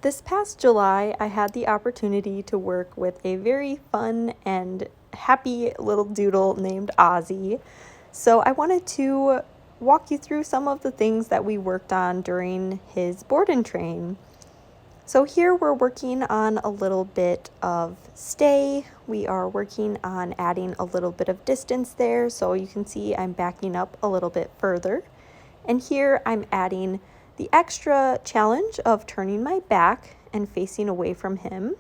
This past July, I had the opportunity to work with a very fun and happy little doodle named Ozzie. So I wanted to walk you through some of the things that we worked on during his board and train. So here we're working on a little bit of stay. We are working on adding a little bit of distance there. So you can see I'm backing up a little bit further. And here I'm adding the extra challenge of turning my back and facing away from him,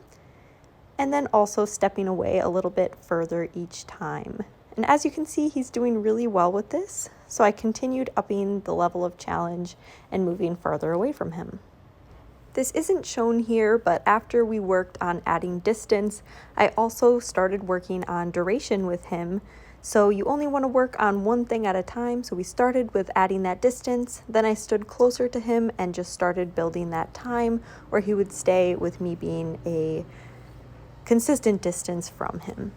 and then also stepping away a little bit further each time. And as you can see, he's doing really well with this, so I continued upping the level of challenge and moving further away from him. This isn't shown here, but after we worked on adding distance, I also started working on duration with him. So you only want to work on one thing at a time. So we started with adding that distance, then I stood closer to him and just started building that time where he would stay with me being a consistent distance from him.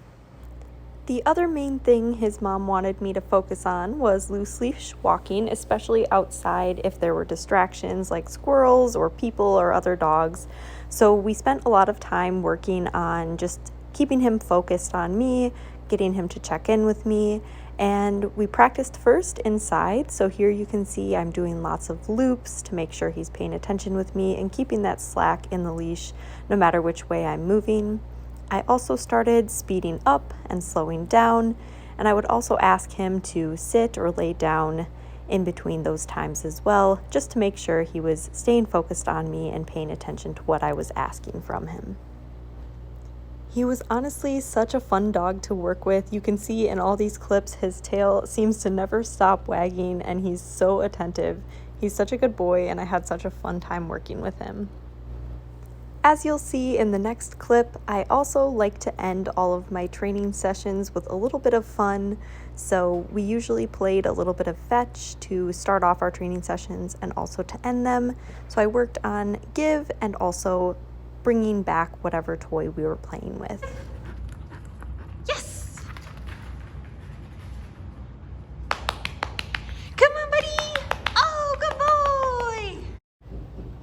The other main thing his mom wanted me to focus on was loose leash walking, especially outside if there were distractions like squirrels or people or other dogs. So we spent a lot of time working on just keeping him focused on me, getting him to check in with me, and we practiced first inside. So here you can see I'm doing lots of loops to make sure he's paying attention with me and keeping that slack in the leash no matter which way I'm moving. I also started speeding up and slowing down, and I would also ask him to sit or lay down in between those times as well, just to make sure he was staying focused on me and paying attention to what I was asking from him. He was honestly such a fun dog to work with. You can see in all these clips his tail seems to never stop wagging, and he's so attentive. He's such a good boy, and I had such a fun time working with him. As you'll see in the next clip, I also like to end all of my training sessions with a little bit of fun. So we usually played a little bit of fetch to start off our training sessions and also to end them. So I worked on give and also bringing back whatever toy we were playing with. Yes! Come on, buddy! Oh, good boy!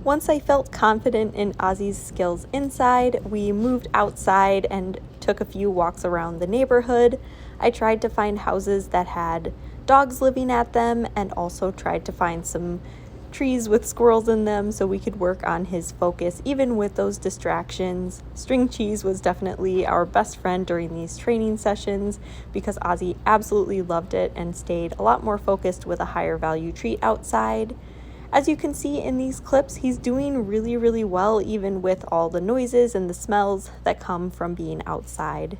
Once I felt confident in Ozzie's skills inside, we moved outside and took a few walks around the neighborhood. I tried to find houses that had dogs living at them and also tried to find some trees with squirrels in them so we could work on his focus even with those distractions. String cheese was definitely our best friend during these training sessions because Ozzie absolutely loved it and stayed a lot more focused with a higher value treat outside. As you can see in these clips, he's doing really well even with all the noises and the smells that come from being outside.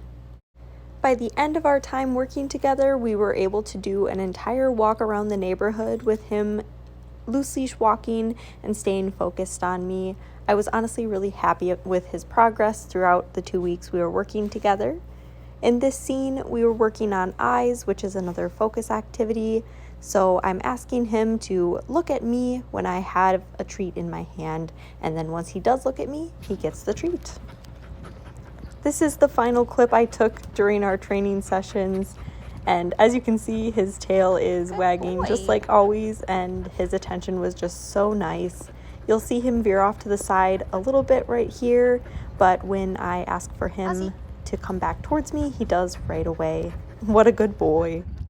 By the end of our time working together, we were able to do an entire walk around the neighborhood with him loose leash walking and staying focused on me. I was honestly really happy with his progress throughout the 2 weeks we were working together. In this scene, we were working on eyes, which is another focus activity. So I'm asking him to look at me when I have a treat in my hand, and then once he does look at me, he gets the treat. This is the final clip I took during our training sessions. And as you can see, his tail is wagging just like always, and his attention was just so nice. You'll see him veer off to the side a little bit right here, but when I ask for him to come back towards me, he does right away. What a good boy.